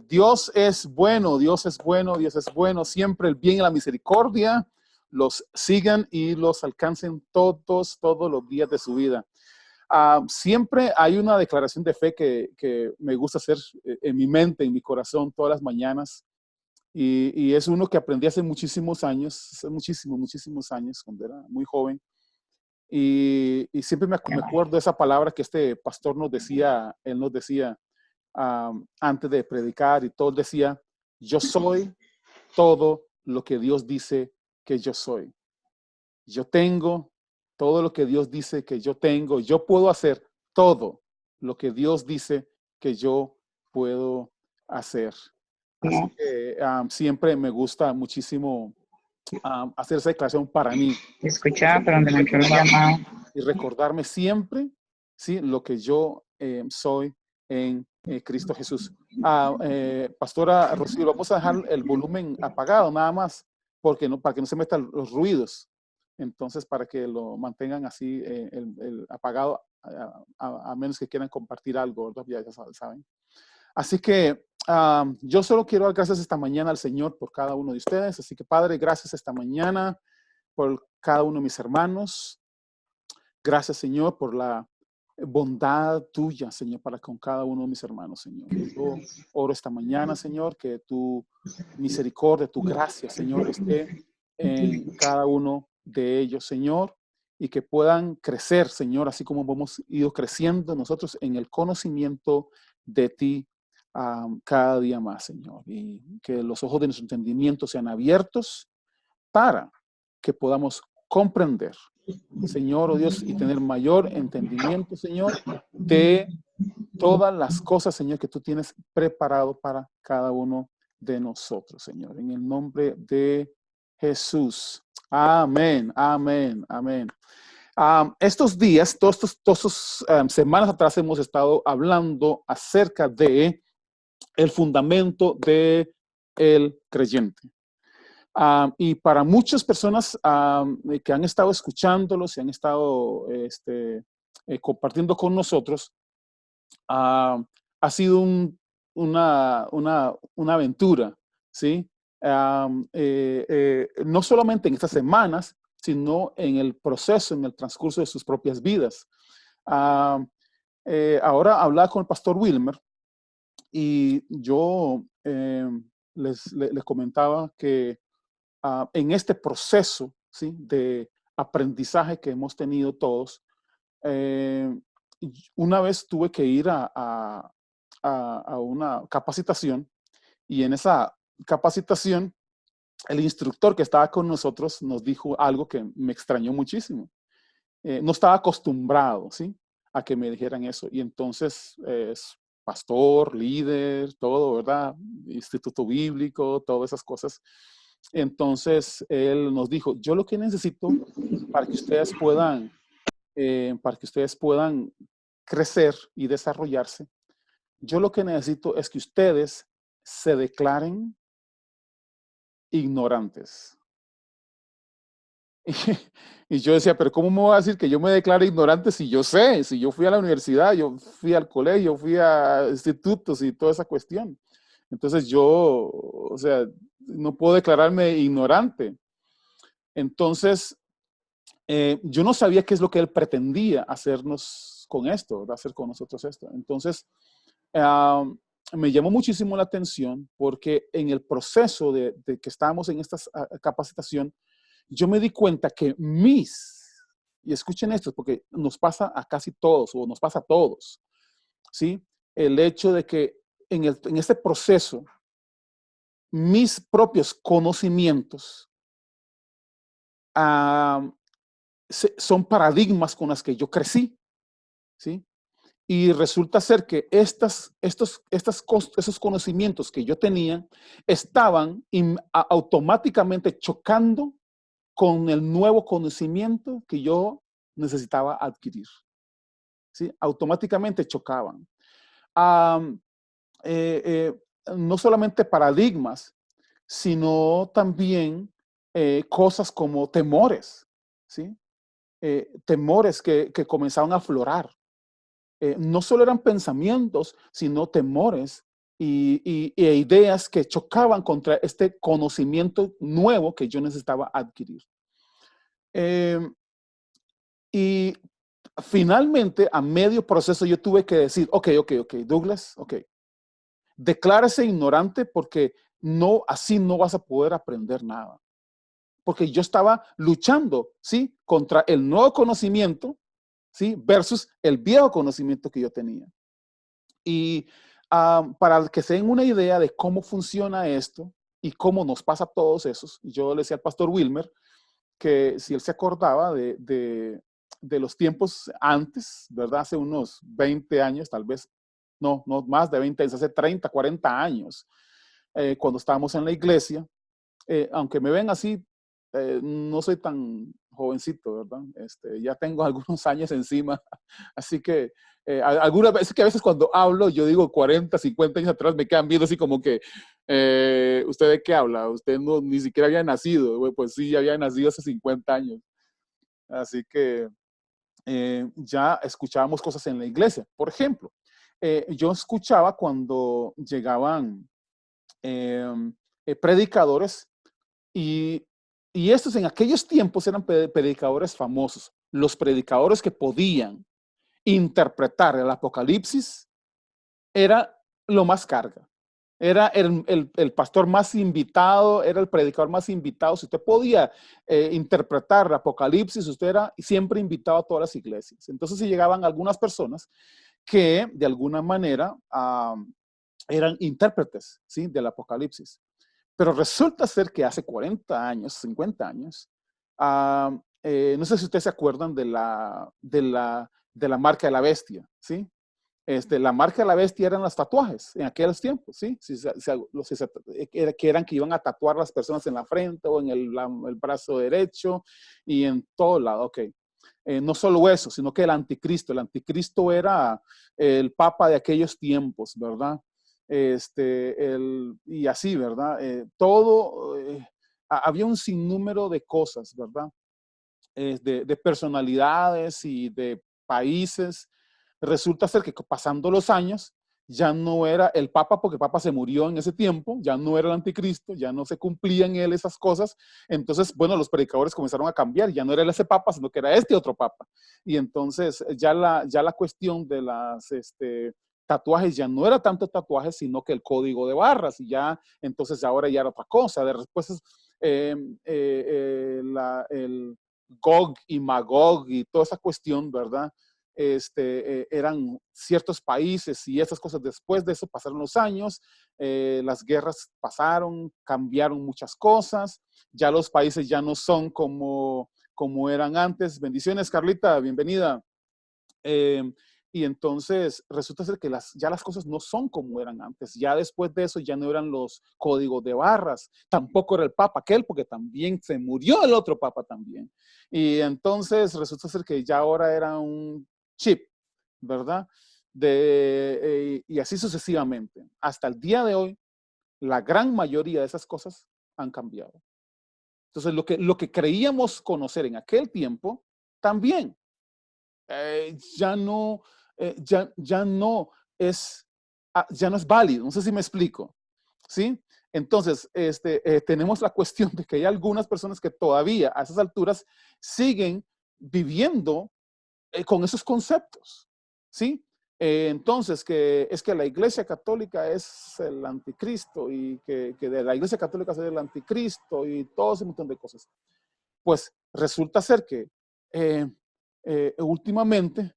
Dios es bueno, Dios es bueno, Dios es bueno. Siempre el bien y la misericordia los sigan y los alcancen todos los días de su vida. Siempre hay una declaración de fe que me gusta hacer en mi mente, en mi corazón, todas las mañanas. Y es uno que aprendí hace muchísimos años, muchísimos años, cuando era muy joven. Y siempre me acuerdo de esa palabra que este pastor nos decía, él nos decía antes de predicar y todo, decía, yo soy todo lo que Dios dice que yo soy. Yo tengo todo lo que Dios dice que yo tengo. Yo puedo hacer todo lo que Dios dice que yo puedo hacer. Así que siempre me gusta muchísimo hacer esa declaración para mí. Escuchaba, pero donde me entró la llamada. Y recordarme siempre, ¿sí?, lo que yo soy en Cristo Jesús. Pastora Rocío, vamos a dejar el volumen apagado nada más, porque no, para que no se metan los ruidos. Entonces, para que lo mantengan así el apagado, a menos que quieran compartir algo, ¿verdad? Ya saben. Así que yo solo quiero dar gracias esta mañana al Señor por cada uno de ustedes. Así que, Padre, gracias esta mañana por cada uno de mis hermanos. Gracias, Señor, por la bondad tuya, Señor, para con cada uno de mis hermanos, Señor. Yo oro esta mañana, Señor, que tu misericordia, tu gracia, Señor, esté en cada uno de ellos, Señor, y que puedan crecer, Señor, así como hemos ido creciendo nosotros en el conocimiento de ti cada día más, Señor. Y que los ojos de nuestro entendimiento sean abiertos para que podamos comprender, Señor, oh Dios, y tener mayor entendimiento, Señor, de todas las cosas, Señor, que tú tienes preparado para cada uno de nosotros, Señor. En el nombre de Jesús. Amén, amén, amén. Estos días, todas estas semanas atrás hemos estado hablando acerca de el fundamento de el creyente. Y para muchas personas que han estado escuchándolos y han estado compartiendo con nosotros, ha sido una aventura, ¿sí? No solamente en estas semanas, sino en el proceso, en el transcurso de sus propias vidas. Ahora hablaba con el pastor Wilmer y yo les comentaba que en este proceso, ¿sí?, de aprendizaje que hemos tenido todos, una vez tuve que ir a una capacitación y en esa capacitación el instructor que estaba con nosotros nos dijo algo que me extrañó muchísimo. No estaba acostumbrado, ¿sí?, a que me dijeran eso. Y entonces, pastor, líder, todo, ¿verdad? Instituto bíblico, todas esas cosas. Entonces, él nos dijo, yo lo que necesito para que ustedes puedan crecer y desarrollarse, yo lo que necesito es que ustedes se declaren ignorantes. Y yo decía, pero ¿cómo me voy a decir que yo me declare ignorante si yo sé? Si yo fui a la universidad, yo fui al colegio, fui a institutos y toda esa cuestión. Entonces yo, o sea, no puedo declararme ignorante. Entonces, yo no sabía qué es lo que él pretendía hacernos con esto, hacer con nosotros esto. Entonces, me llamó muchísimo la atención porque en el proceso de que estábamos en esta capacitación, yo me di cuenta que y escuchen esto, porque nos pasa a casi todos, o nos pasa a todos, ¿sí? El hecho de que en este proceso, mis propios conocimientos son paradigmas con las que yo crecí, ¿sí? Y resulta ser que esos conocimientos que yo tenía estaban automáticamente chocando con el nuevo conocimiento que yo necesitaba adquirir, ¿sí? Automáticamente chocaban. No solamente paradigmas, sino también cosas como temores, ¿sí? Temores que comenzaron a aflorar. No solo eran pensamientos, sino temores e ideas que chocaban contra este conocimiento nuevo que yo necesitaba adquirir. Y finalmente, a medio proceso, yo tuve que decir, ok, Douglas, declárese ignorante porque no, así no vas a poder aprender nada. Porque yo estaba luchando, ¿sí? Contra el nuevo conocimiento, ¿sí? Versus el viejo conocimiento que yo tenía. Y para que se den una idea de cómo funciona esto y cómo nos pasa a todos esos, yo le decía al pastor Wilmer que si él se acordaba de los tiempos antes, ¿verdad? Hace unos 20 años, tal vez, no más de 20 años, hace 30, 40 años, cuando estábamos en la iglesia, aunque me ven así, no soy tan jovencito, ¿verdad? Ya tengo algunos años encima, así que algunas veces que a veces cuando hablo, yo digo 40, 50 años atrás, me quedan viendo así como que, ¿usted de qué habla? Usted no, ni siquiera había nacido. Pues sí, había nacido hace 50 años. Así que ya escuchábamos cosas en la iglesia. Por ejemplo, yo escuchaba cuando llegaban predicadores y estos en aquellos tiempos eran predicadores famosos. Los predicadores que podían interpretar el Apocalipsis era lo más carga. Era el pastor más invitado, era el predicador más invitado. Si usted podía interpretar el Apocalipsis, usted era siempre invitado a todas las iglesias. Entonces, si llegaban algunas personas que de alguna manera eran intérpretes, ¿sí? Del Apocalipsis. Pero resulta ser que hace 40 años, 50 años, no sé si ustedes se acuerdan de la marca de la bestia, ¿sí? La marca de la bestia eran los tatuajes en aquellos tiempos, ¿sí? Que eran que iban a tatuar las personas en la frente o en el brazo derecho y en todo lado, ok. No solo eso, sino que el anticristo era el papa de aquellos tiempos, ¿verdad? Y así, ¿verdad? Había un sinnúmero de cosas, ¿verdad? De personalidades y de países. Resulta ser que pasando los años, ya no era el Papa, porque el Papa se murió en ese tiempo, ya no era el anticristo, ya no se cumplían en él esas cosas. Entonces, bueno, los predicadores comenzaron a cambiar, ya no era ese Papa, sino que era este otro Papa. Y entonces ya la cuestión de las tatuajes ya no era tanto tatuajes, sino que el código de barras, y ya, entonces ahora ya era otra cosa. Después, el Gog y Magog y toda esa cuestión, ¿verdad? Eran ciertos países y esas cosas. Después de eso pasaron los años, las guerras pasaron, cambiaron muchas cosas, ya los países ya no son como eran antes. Bendiciones, Carlita, bienvenida. Y entonces resulta ser que ya las cosas no son como eran antes. Ya después de eso ya no eran los códigos de barras, tampoco era el papa aquel, porque también se murió el otro papa también. Y entonces resulta ser que ya ahora era un chip, ¿verdad? Y así sucesivamente. Hasta el día de hoy, la gran mayoría de esas cosas han cambiado. Entonces lo que creíamos conocer en aquel tiempo, también ya no ya no es, ya no es válido. No sé si me explico, ¿sí? Entonces, tenemos la cuestión de que hay algunas personas que todavía a esas alturas siguen viviendo con esos conceptos, ¿sí? Entonces, que es que la Iglesia Católica es el anticristo y que de la Iglesia Católica es el anticristo y todo ese montón de cosas. Pues resulta ser que últimamente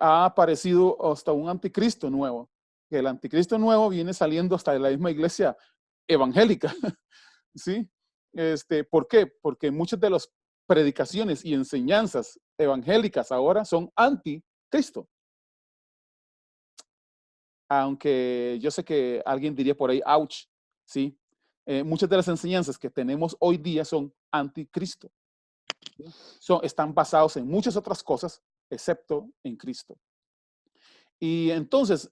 ha aparecido hasta un anticristo nuevo, que el anticristo nuevo viene saliendo hasta de la misma iglesia evangélica, ¿sí? ¿Por qué? Porque muchas de las predicaciones y enseñanzas evangélicas ahora son anticristo. Aunque yo sé que alguien diría por ahí, ouch, ¿sí? Muchas de las enseñanzas que tenemos hoy día son anticristo. Están basados en muchas otras cosas, excepto en Cristo. Y entonces,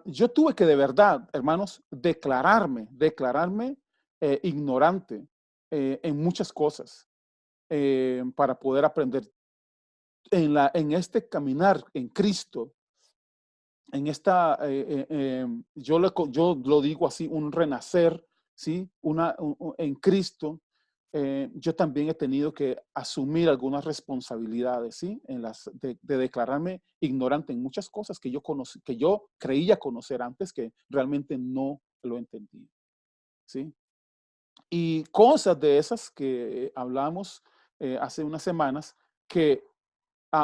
yo tuve que de verdad, hermanos, declararme ignorante en muchas cosas para poder aprender en este caminar en Cristo. en esta, yo lo digo así, un renacer, ¿sí? En Cristo, yo también he tenido que asumir algunas responsabilidades, ¿sí? De declararme ignorante en muchas cosas que que yo creía conocer antes, que realmente no lo entendí, ¿sí? Y cosas de esas que hablamos hace unas semanas, que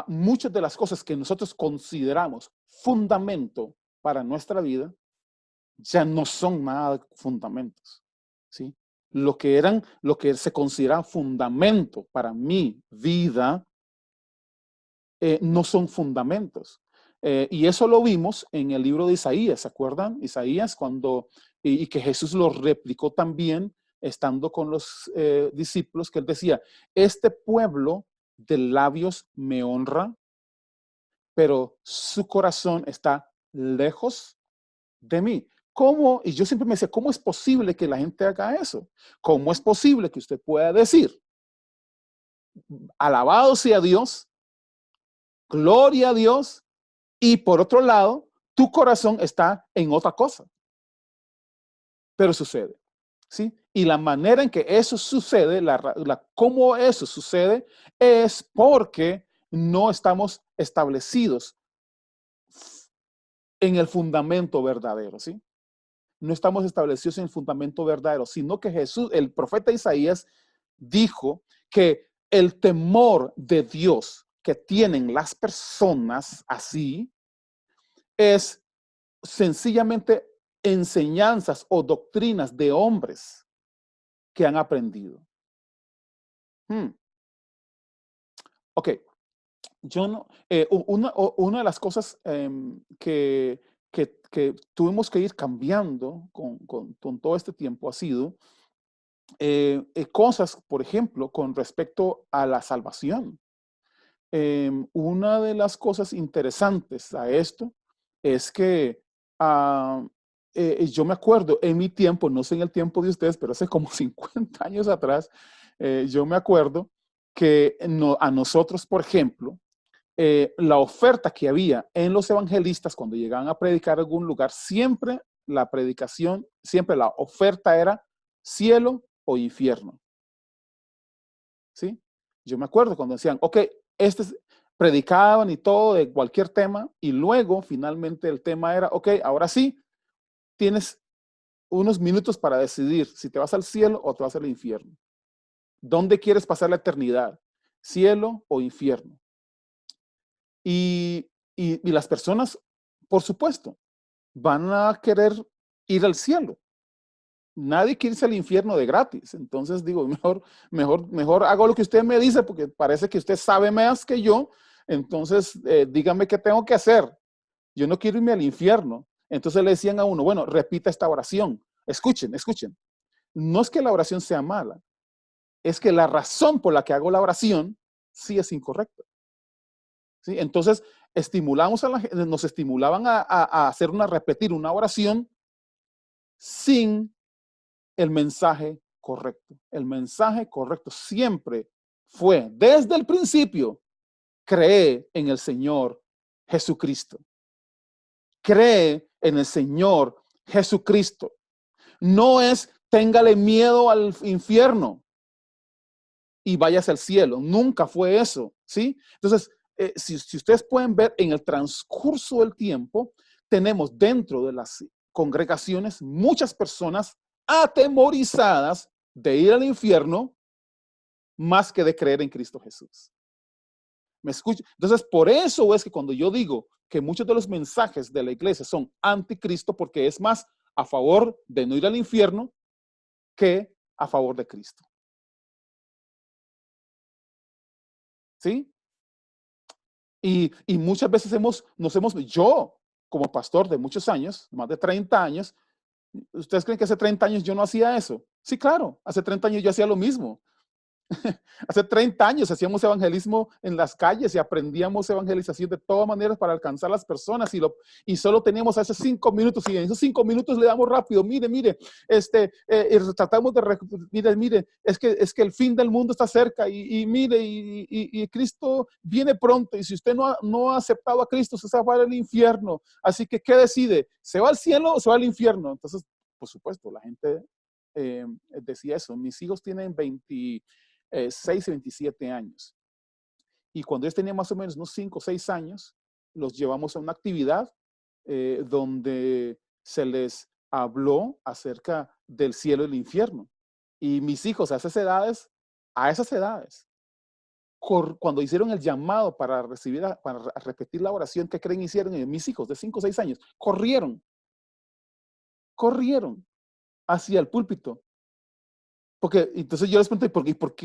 muchas de las cosas que nosotros consideramos fundamento para nuestra vida, ya no son nada de fundamentos, ¿sí? Lo que se considera fundamento para mi vida, no son fundamentos. Y eso lo vimos en el libro de Isaías, ¿se acuerdan? Isaías y que Jesús lo replicó también estando con los discípulos, que él decía, este pueblo de labios me honra, pero su corazón está lejos de mí. ¿Cómo? Y yo siempre me decía, ¿cómo es posible que la gente haga eso? ¿Cómo es posible que usted pueda decir, alabado sea Dios, gloria a Dios, y por otro lado, tu corazón está en otra cosa? Pero sucede, ¿sí? Y la manera en que eso sucede, cómo eso sucede, es porque no estamos establecidos en el fundamento verdadero, ¿sí? No estamos establecidos en el fundamento verdadero, sino que Jesús, el profeta Isaías, dijo que el temor de Dios que tienen las personas así es sencillamente enseñanzas o doctrinas de hombres que han aprendido. Ok, yo no, una de las cosas que tuvimos que ir cambiando con todo este tiempo ha sido cosas, por ejemplo, con respecto a la salvación. Una de las cosas interesantes a esto es que yo me acuerdo en mi tiempo, no sé en el tiempo de ustedes, pero hace como 50 años atrás, yo me acuerdo que a nosotros, por ejemplo, la oferta que había en los evangelistas cuando llegaban a predicar a algún lugar, siempre la predicación, siempre la oferta era cielo o infierno. ¿Sí? Yo me acuerdo cuando decían, ok, predicaban y todo de cualquier tema, y luego finalmente el tema era, ok, ahora sí, tienes unos minutos para decidir si te vas al cielo o te vas al infierno. ¿Dónde quieres pasar la eternidad? ¿Cielo o infierno? Y las personas, por supuesto, van a querer ir al cielo. Nadie quiere irse al infierno de gratis. Entonces digo, mejor hago lo que usted me dice porque parece que usted sabe más que yo. Entonces, dígame qué tengo que hacer. Yo no quiero irme al infierno. Entonces le decían a uno, bueno, repita esta oración. Escuchen. No es que la oración sea mala, es que la razón por la que hago la oración sí es incorrecta. ¿Sí? Entonces, nos estimulaban a repetir una oración sin el mensaje correcto. El mensaje correcto siempre fue, desde el principio, cree en el Señor Jesucristo. Cree en el Señor Jesucristo. No es téngale miedo al infierno y váyase al cielo. Nunca fue eso, ¿sí? Entonces, si ustedes pueden ver en el transcurso del tiempo, tenemos dentro de las congregaciones muchas personas atemorizadas de ir al infierno más que de creer en Cristo Jesús. ¿Me escucha? Entonces, por eso es que cuando yo digo que muchos de los mensajes de la iglesia son anticristo, porque es más a favor de no ir al infierno que a favor de Cristo. ¿Sí? Y muchas veces yo como pastor de muchos años, más de 30 años, ¿ustedes creen que hace 30 años yo no hacía eso? Sí, claro, hace 30 años yo hacía lo mismo. Hace 30 años hacíamos evangelismo en las calles y aprendíamos evangelización de todas maneras para alcanzar a las personas y solo teníamos hace 5 minutos y en esos 5 minutos le damos rápido, mire, tratamos de, mire, es que el fin del mundo está cerca y mire, y Cristo viene pronto y si usted no ha aceptado a Cristo, se va al infierno. Así que, ¿qué decide? ¿Se va al cielo o se va al infierno? Entonces, por supuesto, la gente decía eso. Mis hijos tienen 26 y 27 años. Y cuando ellos tenían más o menos unos 5 o 6 años, los llevamos a una actividad donde se les habló acerca del cielo y el infierno. Y mis hijos a esas edades, cuando hicieron el llamado para repetir la oración, ¿qué creen hicieron? Mis hijos de 5 o 6 años corrieron hacia el púlpito. Porque entonces yo les pregunté, ¿por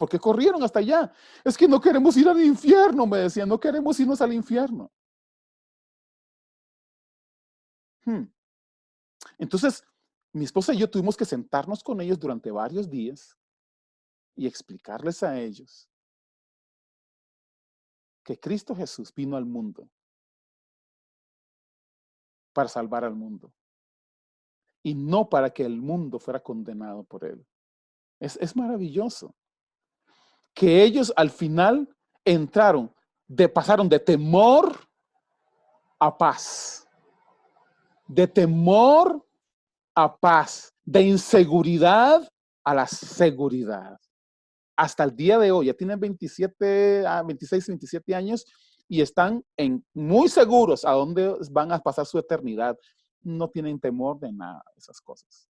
qué corrieron hasta allá? Es que no queremos ir al infierno, me decían, no queremos irnos al infierno. Entonces, mi esposa y yo tuvimos que sentarnos con ellos durante varios días y explicarles a ellos que Cristo Jesús vino al mundo para salvar al mundo y no para que el mundo fuera condenado por él. Es maravilloso que ellos al final pasaron de temor a paz, de temor a paz, de inseguridad a la seguridad. Hasta el día de hoy, ya tienen 26, 27 años y están muy seguros a dónde van a pasar su eternidad. No tienen temor de nada de esas cosas.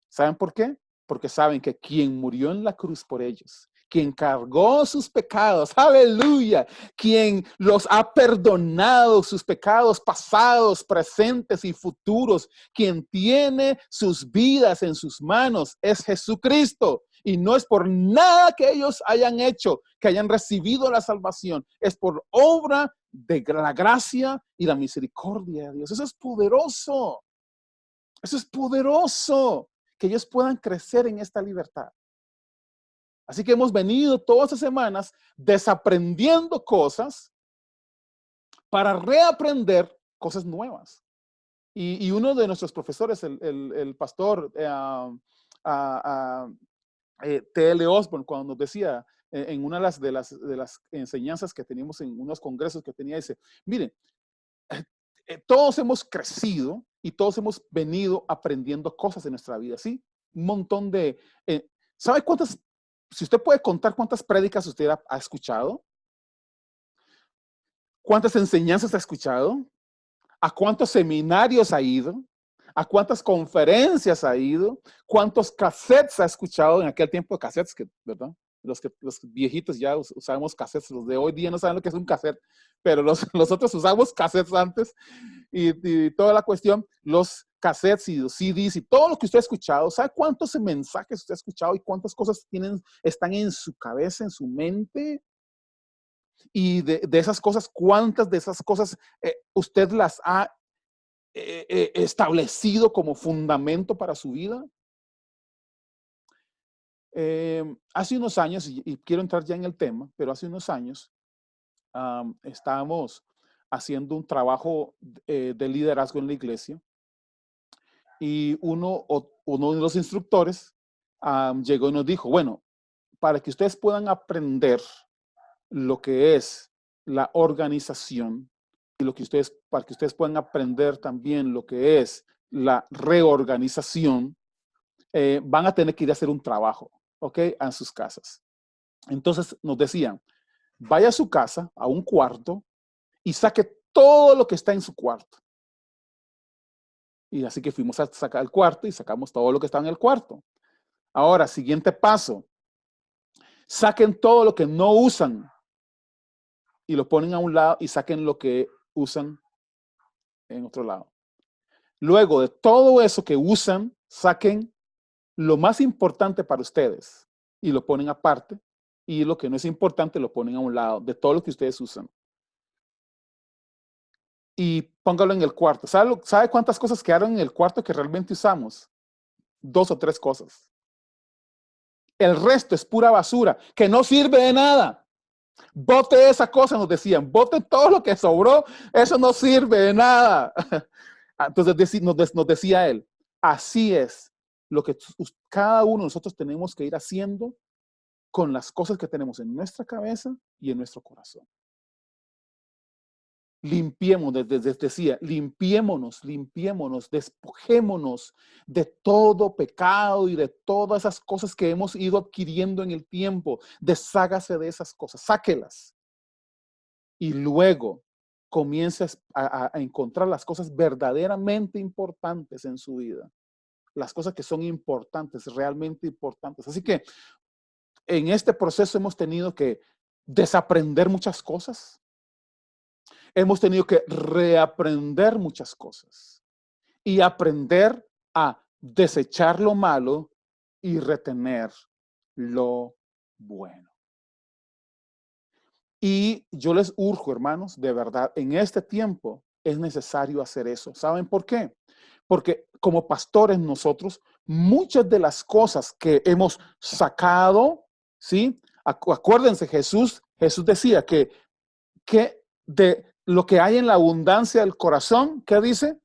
¿Saben por qué? Porque saben que quien murió en la cruz por ellos, quien cargó sus pecados, aleluya, quien los ha perdonado, sus pecados pasados, presentes y futuros, quien tiene sus vidas en sus manos, es Jesucristo. Y no es por nada que ellos hayan hecho, que hayan recibido la salvación, es por obra de la gracia y la misericordia de Dios. Eso es poderoso. Eso es poderoso, que ellos puedan crecer en esta libertad. Así que hemos venido todas las semanas desaprendiendo cosas para reaprender cosas nuevas. Y uno de nuestros profesores, el pastor T.L. Osborne, cuando nos decía en una de las enseñanzas que teníamos en unos congresos que tenía, dice, miren, todos hemos crecido y todos hemos venido aprendiendo cosas en nuestra vida, ¿sí? Un montón de... ¿sabe cuántas? Si usted puede contar cuántas prédicas usted ha escuchado, cuántas enseñanzas ha escuchado, a cuántos seminarios ha ido, a cuántas conferencias ha ido, cuántos cassettes ha escuchado en aquel tiempo de cassettes, ¿verdad? Los viejitos ya usábamos cassettes, los de hoy día no saben lo que es un cassette, pero los otros usamos cassettes antes y toda la cuestión, los cassettes y los CDs y todo lo que usted ha escuchado, ¿sabe cuántos mensajes usted ha escuchado y cuántas cosas están en su cabeza, en su mente? Y de esas cosas, ¿cuántas de esas cosas usted las ha establecido como fundamento para su vida? Hace unos años, y quiero entrar ya en el tema, pero hace unos años estábamos haciendo un trabajo de liderazgo en la iglesia y uno de los instructores llegó y nos dijo, bueno, para que ustedes puedan aprender lo que es la organización y para que ustedes puedan aprender también lo que es la reorganización, van a tener que ir a hacer un trabajo, ¿ok? En sus casas. Entonces nos decían, vaya a su casa, a un cuarto, y saque todo lo que está en su cuarto. Y así que fuimos a sacar el cuarto y sacamos todo lo que está en el cuarto. Ahora, siguiente paso. Saquen todo lo que no usan y lo ponen a un lado y saquen lo que usan en otro lado. Luego de todo eso que usan, saquen lo más importante para ustedes y lo ponen aparte, y lo que no es importante lo ponen a un lado de todo lo que ustedes usan. Y póngalo en el cuarto. ¿Sabe cuántas cosas quedaron en el cuarto que realmente usamos? 2 o 3 cosas. El resto es pura basura, que no sirve de nada. Bote esa cosa, nos decían. Bote todo lo que sobró. Eso no sirve de nada. Entonces nos decía él, así es lo que cada uno de nosotros tenemos que ir haciendo con las cosas que tenemos en nuestra cabeza y en nuestro corazón. Limpiemos, decía, limpiémonos, despojémonos de todo pecado y de todas esas cosas que hemos ido adquiriendo en el tiempo. Deshágase de esas cosas, sáquelas. Y luego comience a encontrar las cosas verdaderamente importantes en su vida. Las cosas que son importantes, realmente importantes. Así que en este proceso hemos tenido que desaprender muchas cosas. Hemos tenido que reaprender muchas cosas y aprender a desechar lo malo y retener lo bueno. Y yo les urjo, hermanos, de verdad, en este tiempo es necesario hacer eso. ¿Saben por qué? Porque como pastores nosotros, muchas de las cosas que hemos sacado, ¿sí? Acuérdense, Jesús decía que de lo que hay en la abundancia del corazón, ¿qué dice?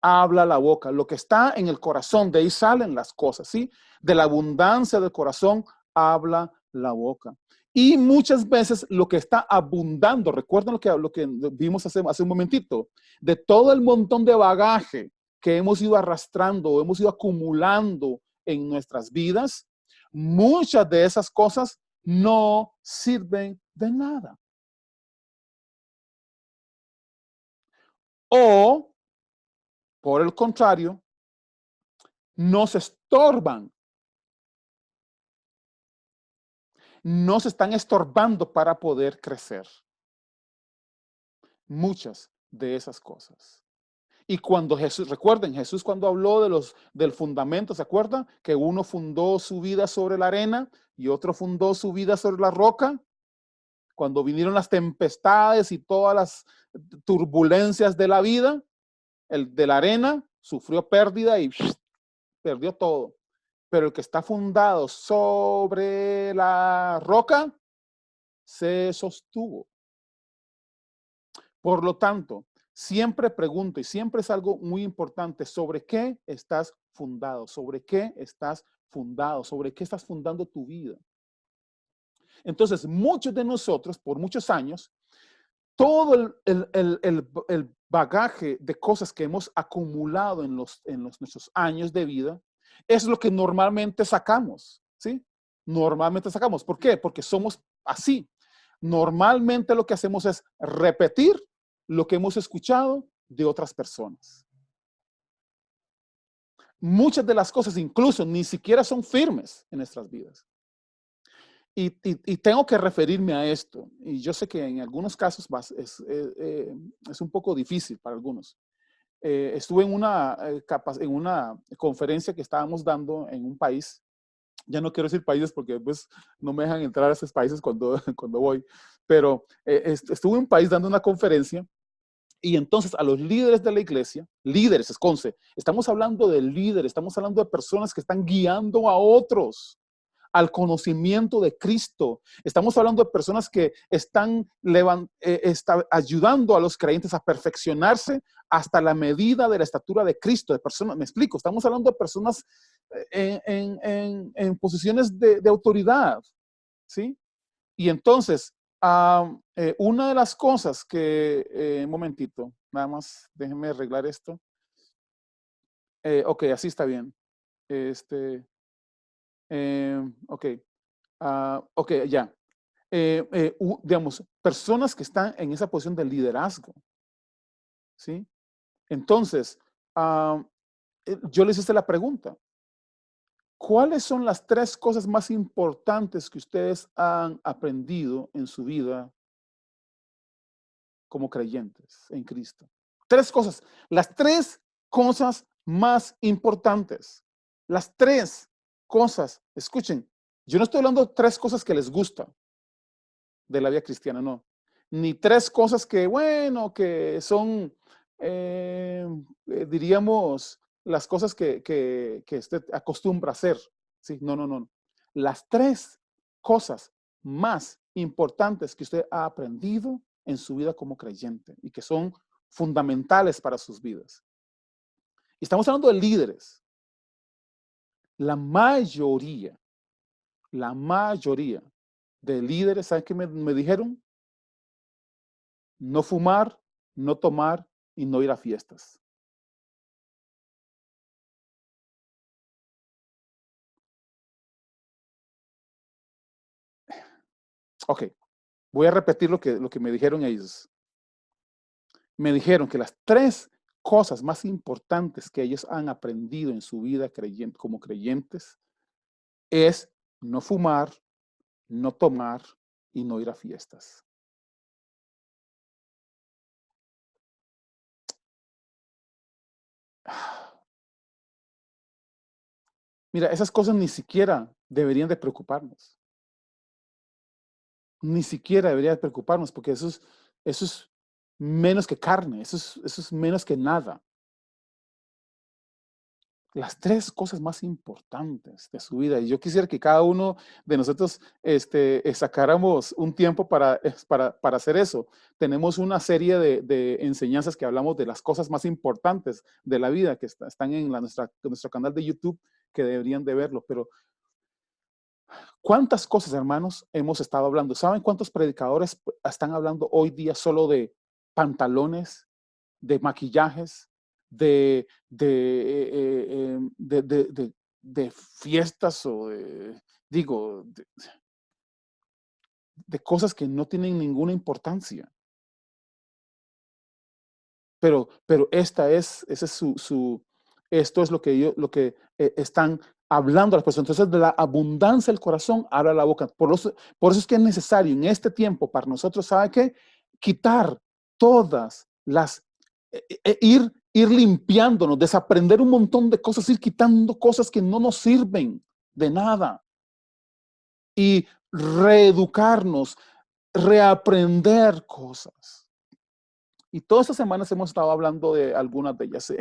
Habla la boca. Lo que está en el corazón, de ahí salen las cosas, ¿sí? De la abundancia del corazón, habla la boca. Y muchas veces lo que está abundando, recuerden lo que vimos hace un momentito, de todo el montón de bagaje que hemos ido arrastrando o hemos ido acumulando en nuestras vidas, muchas de esas cosas no sirven de nada. O, por el contrario, nos estorban. Nos están estorbando para poder crecer. Muchas de esas cosas. Y cuando Jesús, recuerden, Jesús cuando habló del fundamento, ¿se acuerdan? Que uno fundó su vida sobre la arena y otro fundó su vida sobre la roca. Cuando vinieron las tempestades y todas las turbulencias de la vida, el de la arena sufrió pérdida y perdió todo. Pero el que está fundado sobre la roca se sostuvo. Por lo tanto, siempre pregunto, y siempre es algo muy importante, ¿sobre qué estás fundado? ¿Sobre qué estás fundado? ¿Sobre qué estás fundando tu vida? Entonces, muchos de nosotros, por muchos años, todo el bagaje de cosas que hemos acumulado en nuestros años de vida es lo que normalmente sacamos, ¿sí? Normalmente sacamos. ¿Por qué? Porque somos así. Normalmente lo que hacemos es repetir lo que hemos escuchado de otras personas. Muchas de las cosas incluso ni siquiera son firmes en nuestras vidas. Y tengo que referirme a esto. Y yo sé que en algunos casos es un poco difícil para algunos. Estuve en una conferencia que estábamos dando en un país. Ya no quiero decir países porque pues, no me dejan entrar a esos países cuando voy. Pero estuve en un país dando una conferencia. Y entonces a los líderes de la iglesia, líderes, esconce, estamos hablando de líderes, estamos hablando de personas que están guiando a otros al conocimiento de Cristo. Estamos hablando de personas que están ayudando a los creyentes a perfeccionarse hasta la medida de la estatura de Cristo. De personas, me explico, estamos hablando de personas en posiciones de autoridad, ¿sí? Y entonces, una de las cosas que, un momentito, nada más, déjenme arreglar esto. Ok, así está bien. Ok, ok, ya. Digamos, personas que están en esa posición de liderazgo, ¿sí? Entonces, yo les hice la pregunta. ¿Cuáles son las 3 cosas más importantes que ustedes han aprendido en su vida como creyentes en Cristo? 3 cosas. Las 3 cosas más importantes. Las 3 cosas. Escuchen, yo no estoy hablando de 3 cosas que les gustan de la vida cristiana, no. Ni 3 cosas que, bueno, que son, diríamos, las cosas que usted acostumbra a hacer. Sí, no. las 3 cosas más importantes que usted ha aprendido en su vida como creyente y que son fundamentales para sus vidas. Estamos hablando de líderes. La mayoría de líderes, ¿saben qué me dijeron? No fumar, no tomar y no ir a fiestas. Ok, voy a repetir lo que me dijeron ellos. Me dijeron que las 3 cosas más importantes que ellos han aprendido en su vida como creyentes es no fumar, no tomar y no ir a fiestas. Mira, esas cosas ni siquiera deberían de preocuparnos. Ni siquiera debería de preocuparnos porque eso es menos que carne, eso es menos que nada. Las 3 cosas más importantes de su vida. Y yo quisiera que cada uno de nosotros sacáramos un tiempo para hacer eso. Tenemos una serie de enseñanzas que hablamos de las cosas más importantes de la vida que están en nuestro canal de YouTube, que deberían de verlo. Pero ¿cuántas cosas, hermanos, hemos estado hablando? ¿Saben cuántos predicadores están hablando hoy día solo de pantalones, de maquillajes, de fiestas o de cosas que no tienen ninguna importancia? Pero esto es lo que están hablando las personas. Entonces, de la abundancia del corazón habla la boca. Por eso es que es necesario en este tiempo para nosotros, ¿sabe qué? Quitar todas las, ir limpiándonos, desaprender un montón de cosas, ir quitando cosas que no nos sirven de nada y reeducarnos, reaprender cosas. Y todas estas semanas hemos estado hablando de algunas de ellas.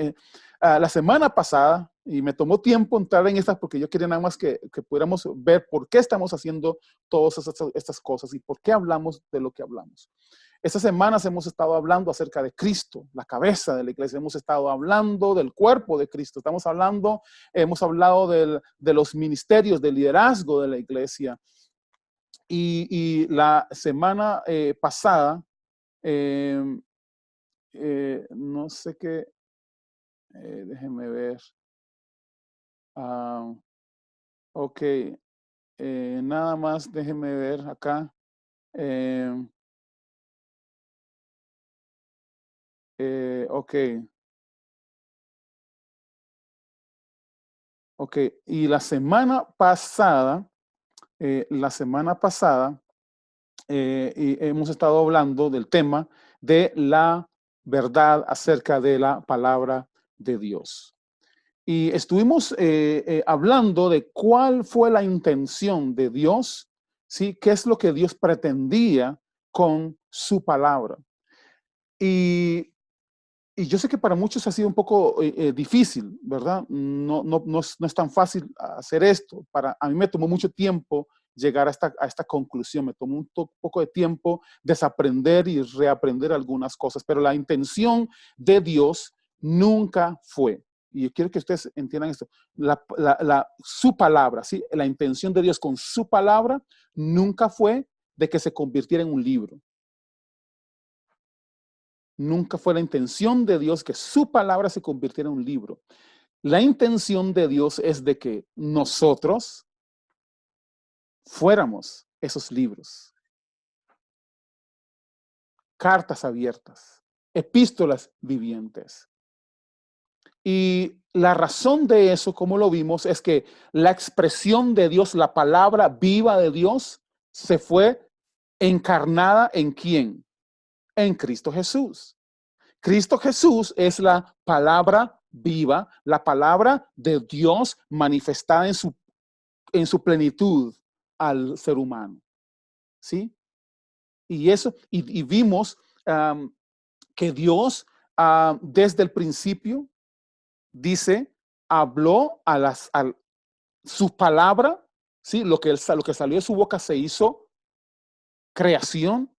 La semana pasada, y me tomó tiempo entrar en estas porque yo quería nada más que pudiéramos ver por qué estamos haciendo todas estas cosas y por qué hablamos de lo que hablamos. Estas semanas hemos estado hablando acerca de Cristo, la cabeza de la iglesia. Hemos estado hablando del cuerpo de Cristo. Hemos hablado de los ministerios, del liderazgo de la iglesia. Y la semana pasada, no sé qué, déjenme ver. Ok, nada más déjenme ver acá. Ok, y la semana pasada, y hemos estado hablando del tema de la verdad acerca de la palabra de Dios. Y estuvimos hablando de cuál fue la intención de Dios, ¿sí? ¿Qué es lo que Dios pretendía con su palabra? Y yo sé que para muchos ha sido un poco difícil, ¿verdad? No es tan fácil hacer esto. A mí me tomó mucho tiempo llegar a esta conclusión. Me tomó un poco de tiempo desaprender y reaprender algunas cosas, pero la intención de Dios nunca fue, y yo quiero que ustedes entiendan esto, su palabra, ¿sí? La intención de Dios con su palabra nunca fue de que se convirtiera en un libro. Nunca fue la intención de Dios que su palabra se convirtiera en un libro. La intención de Dios es de que nosotros fuéramos esos libros. Cartas abiertas, epístolas vivientes. Y la razón de eso, como lo vimos, es que la expresión de Dios, la palabra viva de Dios, se fue encarnada ¿en quién? En Cristo Jesús. Cristo Jesús es la palabra viva, la palabra de Dios manifestada en su plenitud al ser humano. ¿Sí? Y eso, y vimos que Dios desde el principio, dice, habló su palabra, ¿sí? Lo que salió de su boca se hizo creación,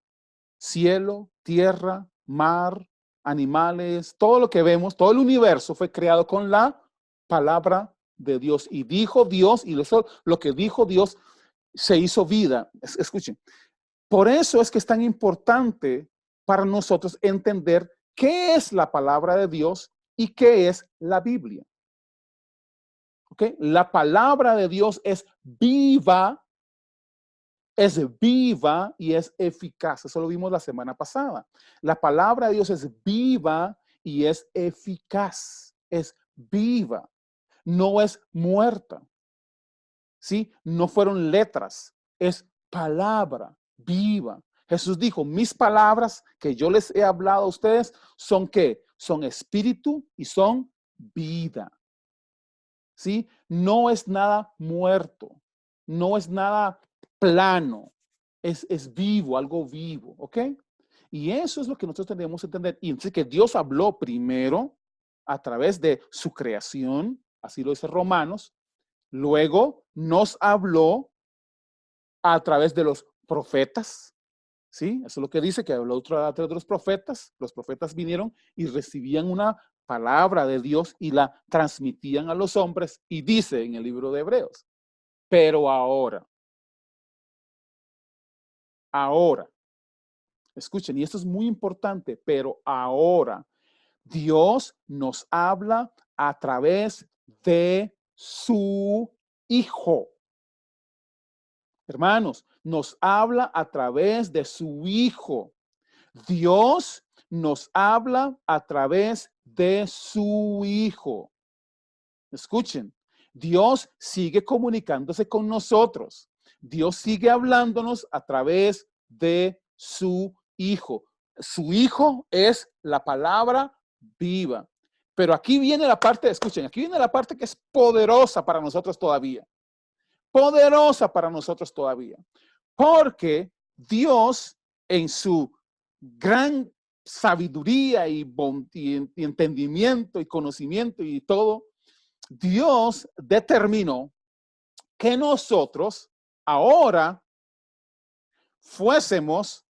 cielo, tierra, mar, animales, todo lo que vemos, todo el universo fue creado con la palabra de Dios. Y dijo Dios, y lo que dijo Dios se hizo vida. Escuchen, por eso es que es tan importante para nosotros entender qué es la palabra de Dios y qué es la Biblia. ¿Ok? La palabra de Dios es viva y es eficaz. Eso lo vimos la semana pasada. La palabra de Dios es viva y es eficaz. Es viva, no es muerta. ¿Sí? No fueron letras, es palabra viva. Jesús dijo, mis palabras que yo les he hablado a ustedes son ¿qué? Son espíritu y son vida. ¿Sí? No es nada muerto, no es nada plano, es vivo, algo vivo, ¿ok? Y eso es lo que nosotros tenemos que entender. Y entonces que Dios habló primero a través de su creación, así lo dice Romanos, luego nos habló a través de los profetas, ¿sí? Eso es lo que dice, que habló a través de los profetas vinieron y recibían una palabra de Dios y la transmitían a los hombres y dice en el libro de Hebreos, pero ahora, escuchen, y esto es muy importante, pero ahora Dios nos habla a través de su Hijo. Hermanos, nos habla a través de su Hijo. Dios nos habla a través de su Hijo. Escuchen, Dios sigue comunicándose con nosotros. Dios sigue hablándonos a través de su Hijo. Su Hijo es la palabra viva. Pero aquí viene la parte, escuchen, aquí viene la parte que es poderosa para nosotros todavía. Poderosa para nosotros todavía. Porque Dios en su gran sabiduría y entendimiento y conocimiento y todo, Dios determinó que nosotros ahora fuésemos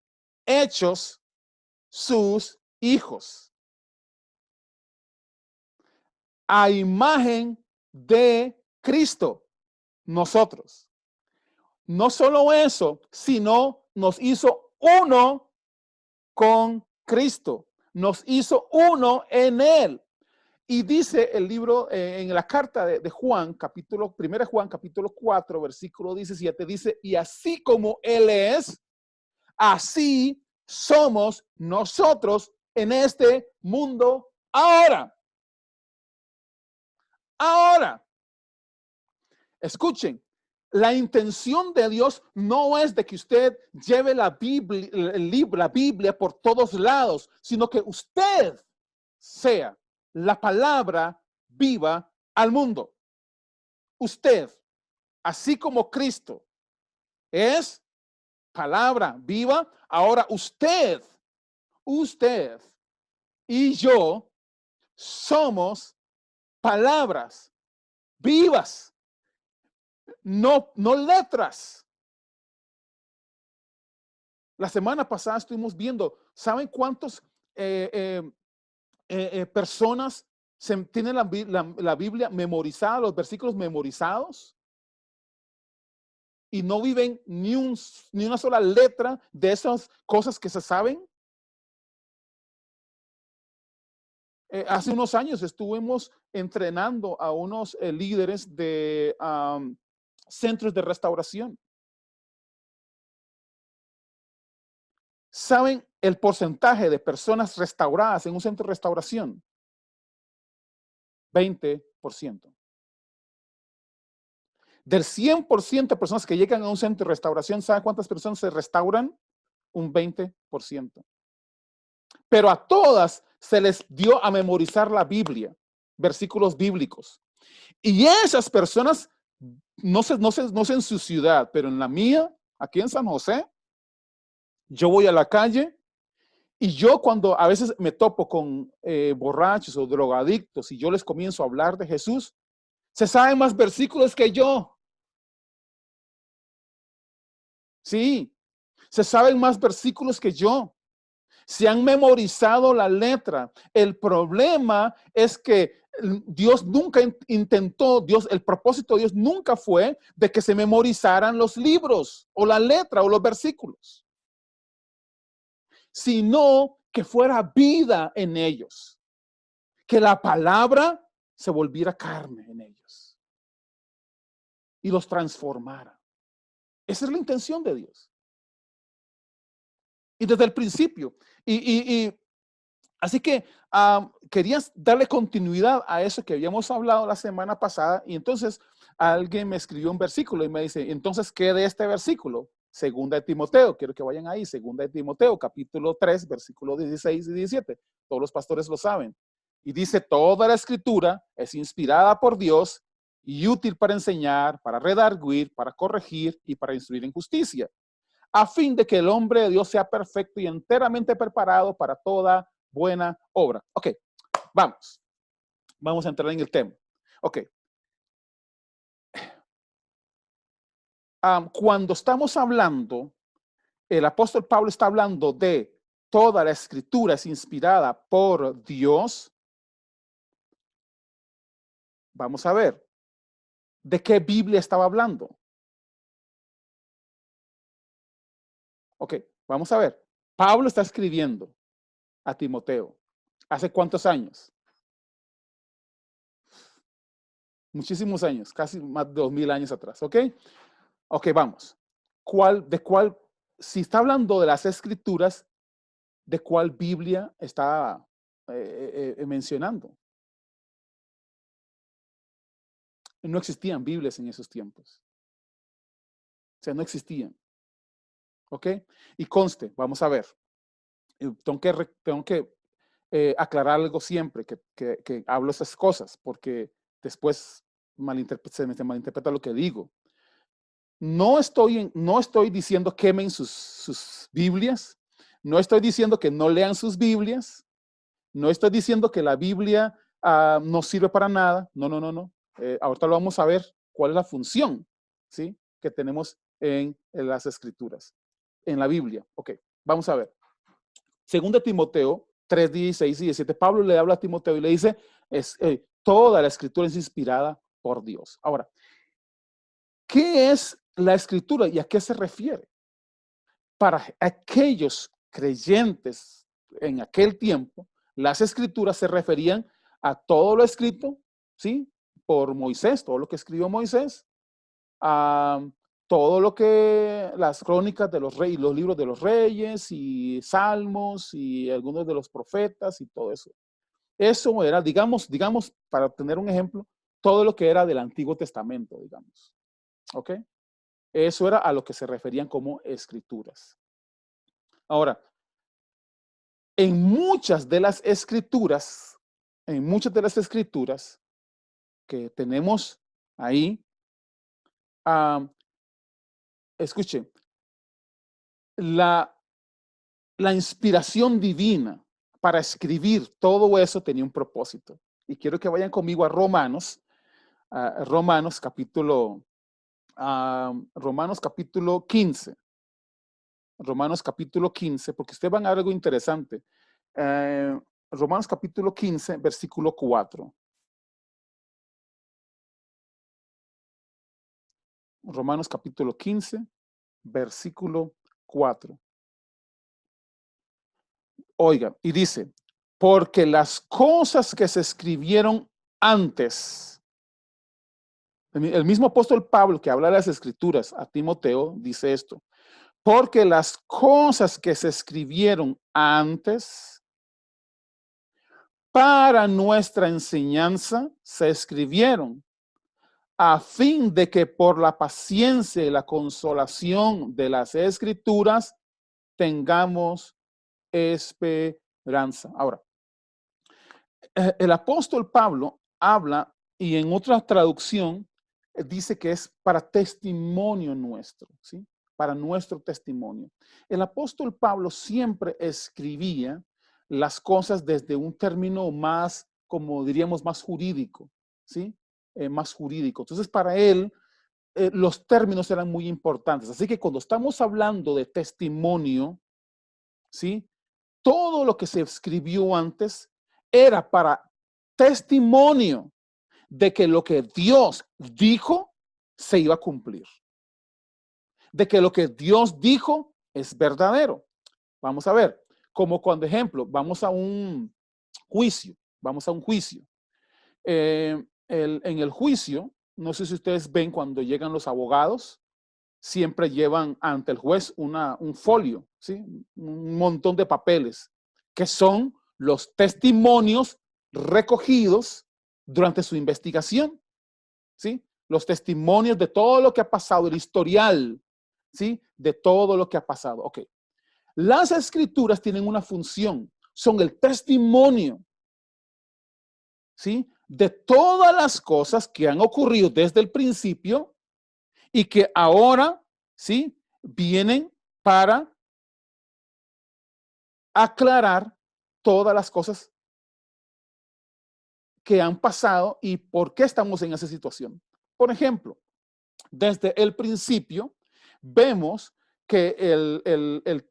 hechos sus hijos a imagen de Cristo, nosotros. No solo eso, sino nos hizo uno con Cristo, nos hizo uno en Él. Y dice el libro, en la carta de Juan, 1 Juan, capítulo 4, versículo 17, dice, y así como Él es, así somos nosotros en este mundo ahora. Ahora, escuchen, la intención de Dios no es de que usted lleve la Biblia por todos lados, sino que usted sea la palabra viva al mundo. Usted, así como Cristo es palabra viva, ahora usted y yo somos palabras vivas, no letras. La semana pasada estuvimos viendo, ¿saben cuántos personas tienen la Biblia memorizada, los versículos memorizados? Y no viven ni una sola letra de esas cosas que se saben. Hace unos años estuvimos entrenando a unos líderes de centros de restauración. ¿Saben el porcentaje de personas restauradas en un centro de restauración? 20%. Del 100% de personas que llegan a un centro de restauración, ¿saben cuántas personas se restauran? Un 20%. Pero a todas se les dio a memorizar la Biblia, versículos bíblicos. Y esas personas, no sé en su ciudad, pero en la mía, aquí en San José, yo voy a la calle y yo cuando a veces me topo con borrachos o drogadictos y yo les comienzo a hablar de Jesús, se saben más versículos que yo. Sí, se saben más versículos que yo. Se han memorizado la letra. El problema es que Dios nunca intentó, el propósito de Dios nunca fue de que se memorizaran los libros o la letra o los versículos, sino que fuera vida en ellos, que la palabra se volviera carne en ellos y los transformara. Esa es la intención de Dios. Y desde el principio. Así que querías darle continuidad a eso que habíamos hablado la semana pasada. Y entonces alguien me escribió un versículo y me dice, entonces, ¿qué de este versículo? Segunda de Timoteo, quiero que vayan ahí, Segunda de Timoteo, capítulo 3, versículos 16 y 17. Todos los pastores lo saben. Y dice, toda la escritura es inspirada por Dios y útil para enseñar, para redarguir, para corregir y para instruir en justicia, a fin de que el hombre de Dios sea perfecto y enteramente preparado para toda buena obra. Ok, vamos a entrar en el tema. Ok. Cuando estamos hablando, el apóstol Pablo está hablando de toda la escritura es inspirada por Dios. Vamos a ver, ¿de qué Biblia estaba hablando? Ok, vamos a ver. Pablo está escribiendo a Timoteo. ¿Hace cuántos años? Muchísimos años, casi más de 2000 años atrás, ¿ok? Ok, vamos. Si está hablando de las escrituras, ¿de cuál Biblia está mencionando? No existían Biblias en esos tiempos. O sea, no existían. ¿Ok? Y conste, vamos a ver. Tengo que aclarar algo siempre que hablo esas cosas, porque después se me malinterpreta lo que digo. No estoy diciendo quemen sus Biblias. No estoy diciendo que no lean sus Biblias. No estoy diciendo que la Biblia no sirve para nada. No, no, no, no. Ahorita lo vamos a ver cuál es la función, ¿sí?, que tenemos en las Escrituras, en la Biblia. Ok, vamos a ver. Según Timoteo 3, 16 y 17, Pablo le habla a Timoteo y le dice, toda la Escritura es inspirada por Dios. Ahora, ¿qué es la Escritura y a qué se refiere? Para aquellos creyentes en aquel tiempo, las Escrituras se referían a todo lo escrito, ¿sí?, por Moisés, todo lo que escribió Moisés, a todo lo que las crónicas de los reyes, los libros de los reyes y salmos y algunos de los profetas y todo eso. Eso era, digamos, para tener un ejemplo, todo lo que era del Antiguo Testamento, digamos. ¿Ok? Eso era a lo que se referían como escrituras. Ahora, en muchas de las escrituras que tenemos ahí, escuchen, la inspiración divina para escribir todo eso tenía un propósito. Y quiero que vayan conmigo a Romanos capítulo 15. Romanos capítulo 15, porque ustedes van a ver algo interesante. Romanos capítulo 15, versículo 4. Romanos capítulo 15, versículo 4. Oiga, y dice, porque las cosas que se escribieron antes, el mismo apóstol Pablo que habla de las escrituras a Timoteo dice esto, porque las cosas que se escribieron antes para nuestra enseñanza se escribieron a fin de que por la paciencia y la consolación de las escrituras tengamos esperanza. Ahora, el apóstol Pablo habla y en otra traducción dice que es para testimonio nuestro, ¿sí? Para nuestro testimonio. El apóstol Pablo siempre escribía las cosas desde un término más, como diríamos, más jurídico, ¿sí? Más jurídico. Entonces, para él, los términos eran muy importantes. Así que cuando estamos hablando de testimonio, ¿sí? Todo lo que se escribió antes era para testimonio de que lo que Dios dijo se iba a cumplir. De que lo que Dios dijo es verdadero. Vamos a ver, como cuando ejemplo, vamos a un juicio. En el juicio, no sé si ustedes ven cuando llegan los abogados, siempre llevan ante el juez un folio, ¿sí? Un montón de papeles, que son los testimonios recogidos durante su investigación, ¿sí? Los testimonios de todo lo que ha pasado, el historial, ¿sí? De todo lo que ha pasado. Ok. Las escrituras tienen una función, son el testimonio, ¿sí? De todas las cosas que han ocurrido desde el principio y que ahora, ¿sí? Vienen para aclarar todas las cosas que han pasado y por qué estamos en esa situación. Por ejemplo, desde el principio vemos que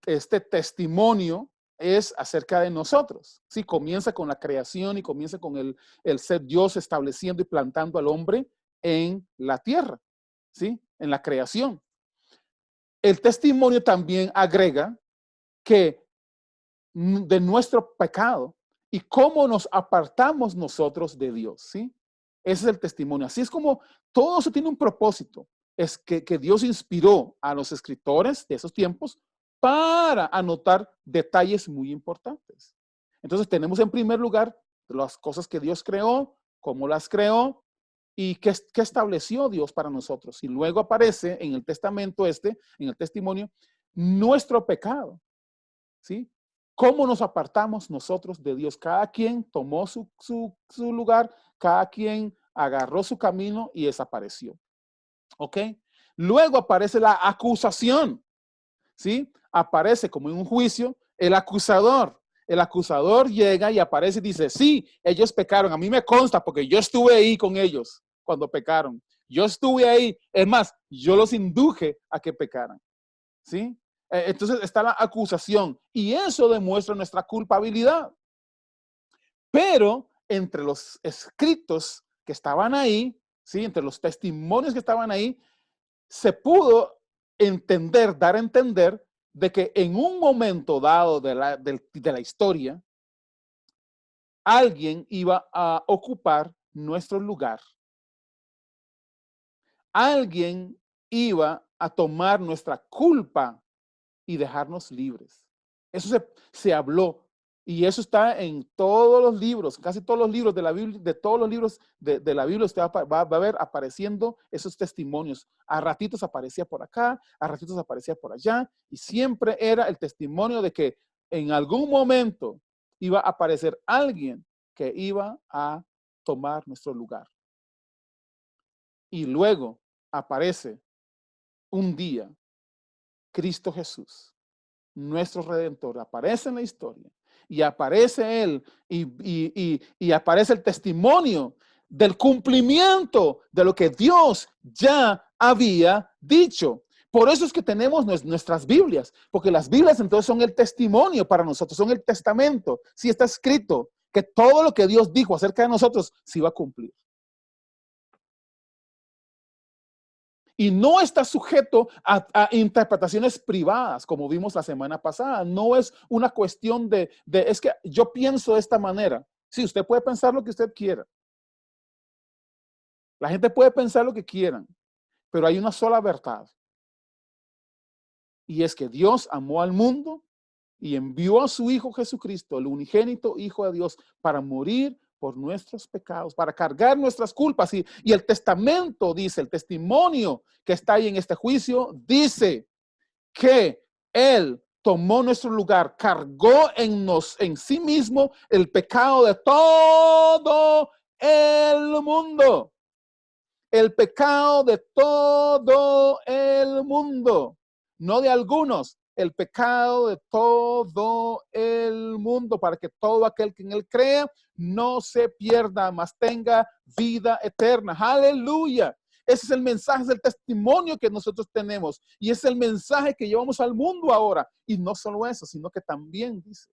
este testimonio es acerca de nosotros. Sí, comienza con la creación y comienza con el ser Dios estableciendo y plantando al hombre en la tierra, ¿sí? En la creación. El testimonio también agrega que de nuestro pecado y cómo nos apartamos nosotros de Dios, ¿sí? Ese es el testimonio. Así es como todo eso tiene un propósito. Es que Dios inspiró a los escritores de esos tiempos para anotar detalles muy importantes. Entonces tenemos en primer lugar las cosas que Dios creó, cómo las creó y qué estableció Dios para nosotros. Y luego aparece en el testamento en el testimonio, nuestro pecado, ¿sí? ¿Cómo nos apartamos nosotros de Dios? Cada quien tomó su lugar, cada quien agarró su camino y desapareció. ¿Ok? Luego aparece la acusación, ¿sí? Aparece como en un juicio el acusador. El acusador llega y aparece y dice, sí, ellos pecaron. A mí me consta porque yo estuve ahí con ellos cuando pecaron. Yo estuve ahí. Es más, yo los induje a que pecaran. ¿Sí? Entonces está la acusación y eso demuestra nuestra culpabilidad. Pero entre los escritos que estaban ahí, ¿sí? Entre los testimonios que estaban ahí, se pudo entender, dar a entender de que en un momento dado de la historia, alguien iba a ocupar nuestro lugar. Alguien iba a tomar nuestra culpa y dejarnos libres. Eso se habló y eso está en todos los libros, casi todos los libros de la Biblia, de todos los libros de la Biblia usted va a ver apareciendo esos testimonios. A ratitos aparecía por acá, a ratitos aparecía por allá y siempre era el testimonio de que en algún momento iba a aparecer alguien que iba a tomar nuestro lugar. Y luego aparece un día Cristo Jesús, nuestro Redentor, aparece en la historia y aparece Él y aparece el testimonio del cumplimiento de lo que Dios ya había dicho. Por eso es que tenemos nuestras Biblias, porque las Biblias entonces son el testimonio para nosotros, son el testamento. Si está escrito que todo lo que Dios dijo acerca de nosotros se iba a cumplir. Y no está sujeto a interpretaciones privadas, como vimos la semana pasada. No es una cuestión es que yo pienso de esta manera. Sí, usted puede pensar lo que usted quiera. La gente puede pensar lo que quieran, pero hay una sola verdad. Y es que Dios amó al mundo y envió a su Hijo Jesucristo, el unigénito Hijo de Dios, para morir por nuestros pecados, para cargar nuestras culpas. Y el testamento dice, el testimonio que está ahí en este juicio, dice que Él tomó nuestro lugar, cargó en sí mismo el pecado de todo el mundo. El pecado de todo el mundo, no de algunos, el pecado de todo el mundo, para que todo aquel que en Él crea no se pierda, mas tenga vida eterna. Aleluya. Ese es el mensaje, es el testimonio que nosotros tenemos. Y es el mensaje que llevamos al mundo ahora. Y no solo eso, sino que también dice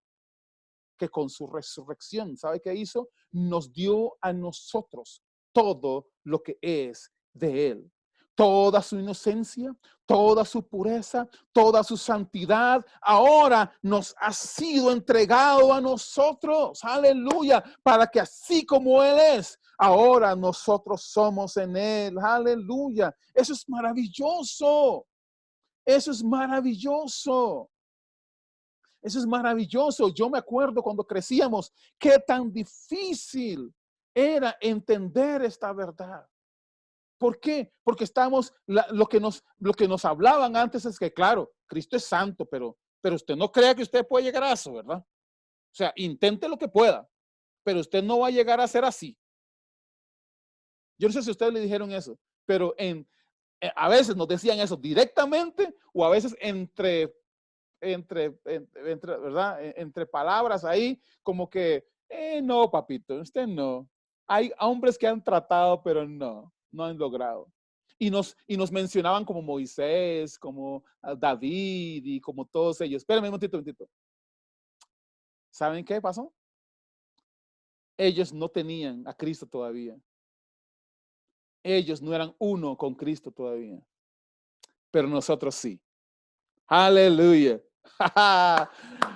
que con su resurrección, ¿sabe qué hizo? Nos dio a nosotros todo lo que es de Él. Toda su inocencia, toda su pureza, toda su santidad, ahora nos ha sido entregado a nosotros. Aleluya. Para que así como Él es, ahora nosotros somos en Él. Aleluya. Eso es maravilloso. Eso es maravilloso. Eso es maravilloso. Yo me acuerdo cuando crecíamos, qué tan difícil era entender esta verdad. ¿Por qué? Porque lo que nos hablaban antes es que, claro, Cristo es santo, pero usted no crea que usted puede llegar a eso, ¿verdad? O sea, intente lo que pueda, pero usted no va a llegar a ser así. Yo no sé si ustedes le dijeron eso, pero a veces nos decían eso directamente o a veces entre ¿verdad? Entre palabras ahí, como que, no, papito, usted no. Hay hombres que han tratado, pero no han logrado. Y nos mencionaban como Moisés, como David y como todos ellos. Espérenme un momentito. ¿Saben qué pasó? Ellos no tenían a Cristo todavía. Ellos no eran uno con Cristo todavía. Pero nosotros sí. Aleluya.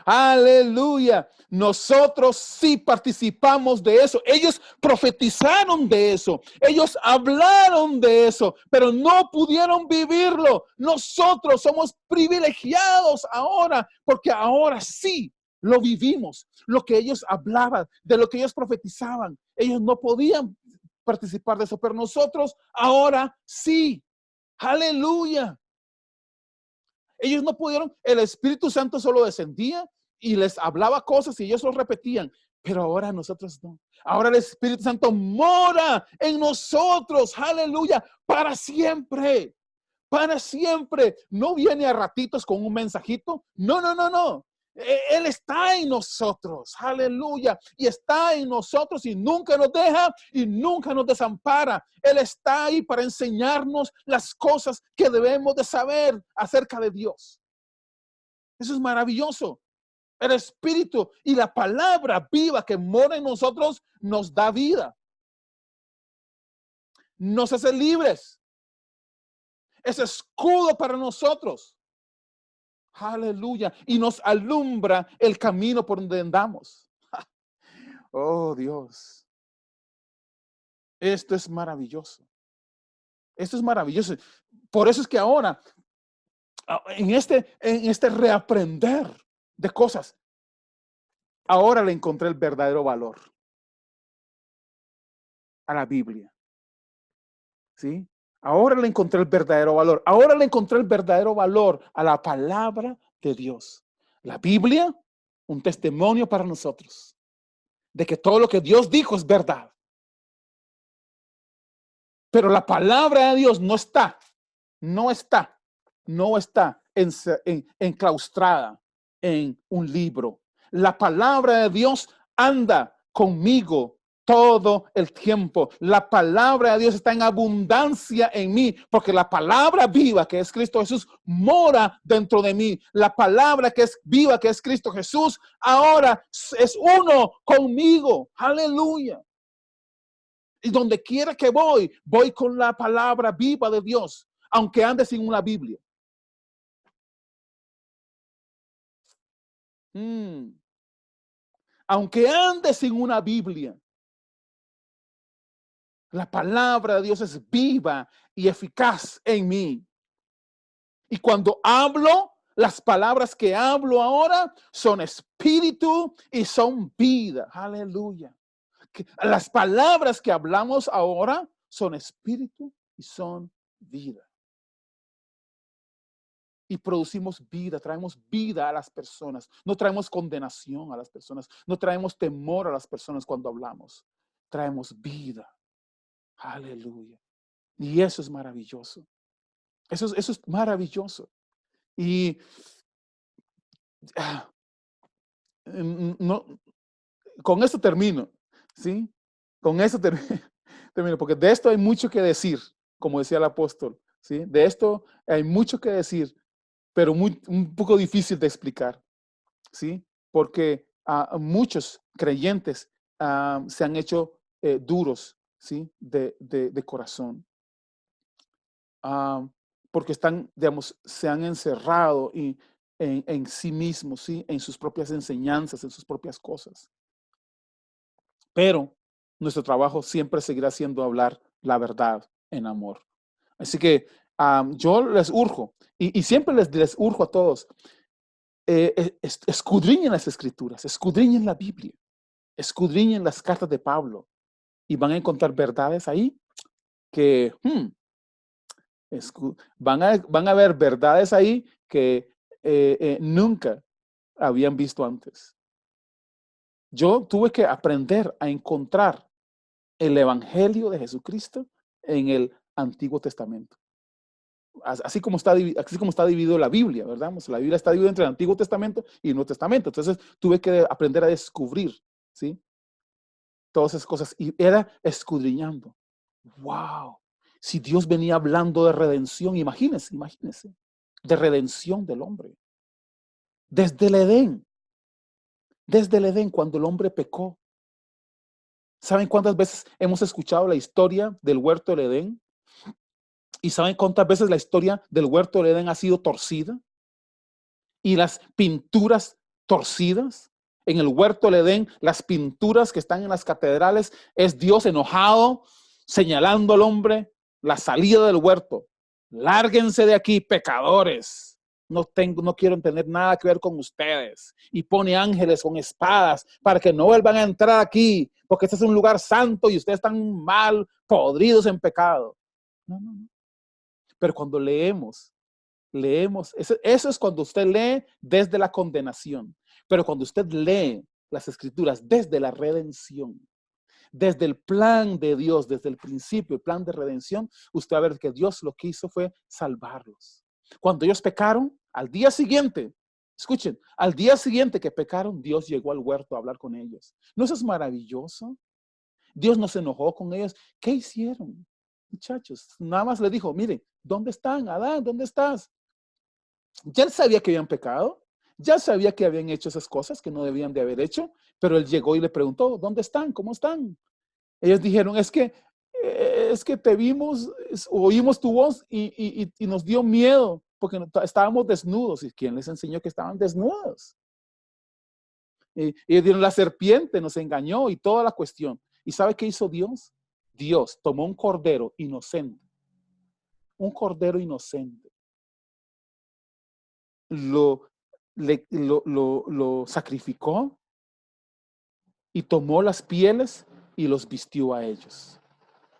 Aleluya. Nosotros sí participamos de eso. Ellos profetizaron de eso. Ellos hablaron de eso, pero no pudieron vivirlo. Nosotros somos privilegiados ahora, porque ahora sí lo vivimos. Lo que ellos hablaban, de lo que ellos profetizaban, ellos no podían participar de eso, pero nosotros ahora sí. Aleluya. Ellos no pudieron, el Espíritu Santo solo descendía y les hablaba cosas y ellos lo repetían, pero ahora nosotros no. Ahora el Espíritu Santo mora en nosotros, aleluya, para siempre, para siempre. No viene a ratitos con un mensajito, no. Él está en nosotros, aleluya, y está en nosotros y nunca nos deja y nunca nos desampara. Él está ahí para enseñarnos las cosas que debemos de saber acerca de Dios. Eso es maravilloso. El Espíritu y la palabra viva que mora en nosotros nos da vida. Nos hace libres. Es escudo para nosotros. Aleluya. Y nos alumbra el camino por donde andamos. Oh, Dios. Esto es maravilloso. Esto es maravilloso. Por eso es que ahora, en este reaprender de cosas, ahora le encontré el verdadero valor a la Biblia. ¿Sí? Ahora le encontré el verdadero valor. Ahora le encontré el verdadero valor a la palabra de Dios. La Biblia, un testimonio para nosotros de que todo lo que Dios dijo es verdad. Pero la palabra de Dios no está enclaustrada en un libro. La palabra de Dios anda conmigo todo el tiempo. La palabra de Dios está en abundancia en mí, porque la palabra viva que es Cristo Jesús mora dentro de mí. La palabra que es viva que es Cristo Jesús ahora es uno conmigo. Aleluya. Y donde quiera que voy con la palabra viva de Dios, aunque ande sin una Biblia. Aunque ande sin una Biblia, la palabra de Dios es viva y eficaz en mí. Y cuando hablo, las palabras que hablo ahora son espíritu y son vida. Aleluya. Las palabras que hablamos ahora son espíritu y son vida. Y producimos vida, traemos vida a las personas. No traemos condenación a las personas. No traemos temor a las personas cuando hablamos. Traemos vida. Aleluya. Y eso es maravilloso. Eso es maravilloso. Y no, con esto termino. ¿Sí? Con esto termino. Porque de esto hay mucho que decir. como decía el apóstol, ¿sí? De esto hay mucho que decir, pero un poco difícil de explicar, ¿sí? Porque muchos creyentes se han hecho duros, ¿sí? De corazón. Porque están, digamos, se han encerrado en sí mismos, ¿sí? En sus propias enseñanzas, en sus propias cosas. Pero nuestro trabajo siempre seguirá siendo hablar la verdad en amor. Así que yo les urjo, y siempre les urjo a todos, escudriñen las escrituras, escudriñen la Biblia, escudriñen las cartas de Pablo, y van a encontrar verdades ahí que van a ver verdades ahí que nunca habían visto antes. Yo tuve que aprender a encontrar el Evangelio de Jesucristo en el Antiguo Testamento. Así como está dividido la Biblia, ¿verdad? La Biblia está dividida entre el Antiguo Testamento y el Nuevo Testamento. Entonces tuve que aprender a descubrir, ¿sí? Todas esas cosas. Y era escudriñando. ¡Wow! Si Dios venía hablando de redención, imagínense, de redención del hombre. Desde el Edén, cuando el hombre pecó. ¿Saben cuántas veces hemos escuchado la historia del huerto del Edén? ¿Y saben cuántas veces la historia del huerto del Edén ha sido torcida? Y las pinturas torcidas en el huerto del Edén, las pinturas que están en las catedrales, es Dios enojado, señalando al hombre la salida del huerto. Lárguense de aquí, pecadores. No quiero tener nada que ver con ustedes. Y pone ángeles con espadas para que no vuelvan a entrar aquí, porque este es un lugar santo y ustedes están mal, podridos en pecado. No. Pero cuando leemos, eso es cuando usted lee desde la condenación. Pero cuando usted lee las escrituras desde la redención, desde el plan de Dios, desde el principio, el plan de redención, usted va a ver que Dios lo que hizo fue salvarlos. Cuando ellos pecaron, al día siguiente, escuchen, al día siguiente que pecaron, Dios llegó al huerto a hablar con ellos. ¿No eso es maravilloso? Dios no se enojó con ellos. ¿Qué hicieron? Muchachos, nada más le dijo, mire, ¿dónde están? Adán, ¿dónde estás? Ya él sabía que habían pecado, ya sabía que habían hecho esas cosas que no debían de haber hecho, pero él llegó y le preguntó, ¿dónde están? ¿Cómo están? Ellos dijeron, es que te vimos, oímos tu voz y nos dio miedo porque estábamos desnudos. ¿Y quién les enseñó que estaban desnudos? Y ellos dijeron, la serpiente nos engañó y toda la cuestión. ¿Y sabe qué hizo Dios? Dios tomó un cordero inocente, lo sacrificó y tomó las pieles y los vistió a ellos.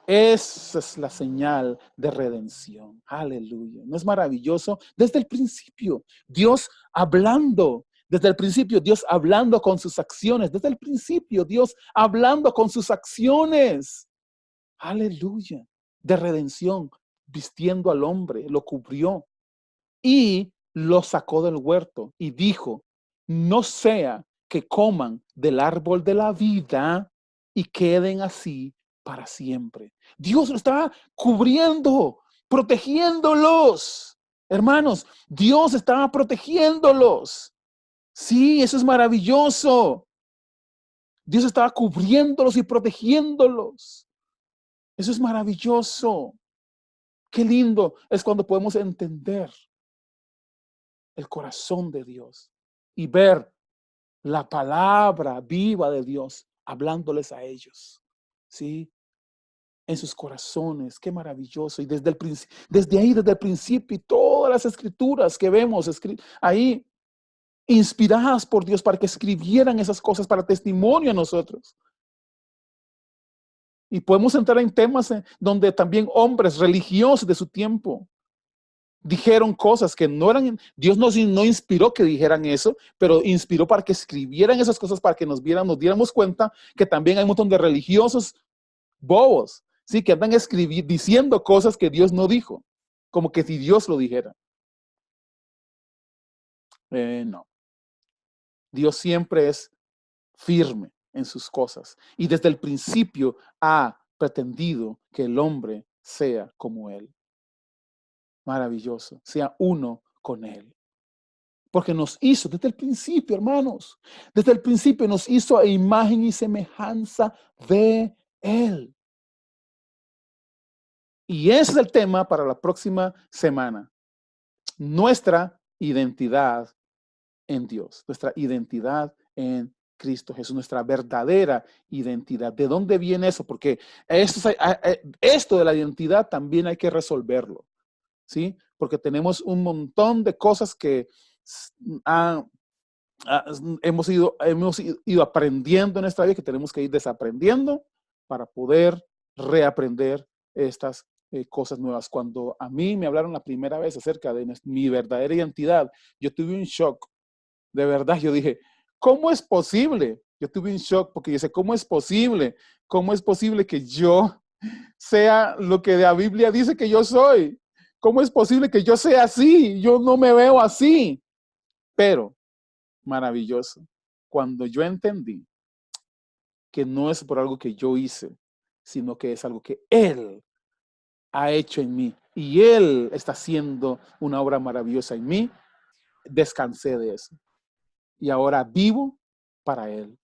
Esa es la señal de redención. Aleluya. ¿No es maravilloso? Desde el principio, Dios hablando. Desde el principio, Dios hablando con sus acciones. Desde el principio, Dios hablando con sus acciones. Aleluya. De redención, vistiendo al hombre, lo cubrió y lo sacó del huerto y dijo, no sea que coman del árbol de la vida y queden así para siempre. Dios lo estaba cubriendo, protegiéndolos. Hermanos, Dios estaba protegiéndolos. Sí, eso es maravilloso. Dios estaba cubriéndolos y protegiéndolos. Eso es maravilloso. Qué lindo es cuando podemos entender el corazón de Dios y ver la palabra viva de Dios hablándoles a ellos, ¿sí? En sus corazones, qué maravilloso. Y desde el principio, y todas las escrituras que vemos ahí, inspiradas por Dios para que escribieran esas cosas para testimonio a nosotros. Y podemos entrar en temas donde también hombres religiosos de su tiempo dijeron cosas que no eran, Dios no inspiró que dijeran eso, pero inspiró para que escribieran esas cosas para que nos diéramos cuenta que también hay un montón de religiosos bobos, ¿sí? Que andan diciendo cosas que Dios no dijo, como que si Dios lo dijera. No. Dios siempre es firme en sus cosas y desde el principio ha pretendido que el hombre sea como Él. Maravilloso. Sea uno con Él. Porque nos hizo desde el principio, hermanos. Desde el principio nos hizo a imagen y semejanza de Él. Y ese es el tema para la próxima semana. Nuestra identidad en Dios. Nuestra identidad en Cristo Jesús. Nuestra verdadera identidad. ¿De dónde viene eso? Porque esto de la identidad también hay que resolverlo. ¿Sí? Porque tenemos un montón de cosas que hemos ido aprendiendo en nuestra vida, que tenemos que ir desaprendiendo para poder reaprender estas cosas nuevas. Cuando a mí me hablaron la primera vez acerca de mi verdadera identidad, yo tuve un shock. De verdad, yo dije, ¿cómo es posible? Yo tuve un shock porque yo sé, ¿cómo es posible? ¿Cómo es posible que yo sea lo que la Biblia dice que yo soy? ¿Cómo es posible que yo sea así? Yo no me veo así. Pero, maravilloso, cuando yo entendí que no es por algo que yo hice, sino que es algo que Él ha hecho en mí y Él está haciendo una obra maravillosa en mí, descansé de eso. Y ahora vivo para Él.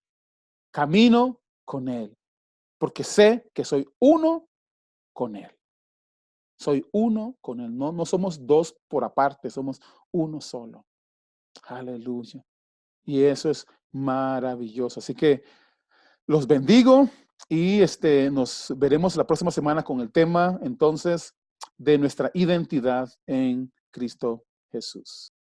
Camino con Él, porque sé que soy uno con Él. Soy uno con Él. No somos dos por aparte, somos uno solo. Aleluya. Y eso es maravilloso. Así que los bendigo y nos veremos la próxima semana con el tema entonces de nuestra identidad en Cristo Jesús.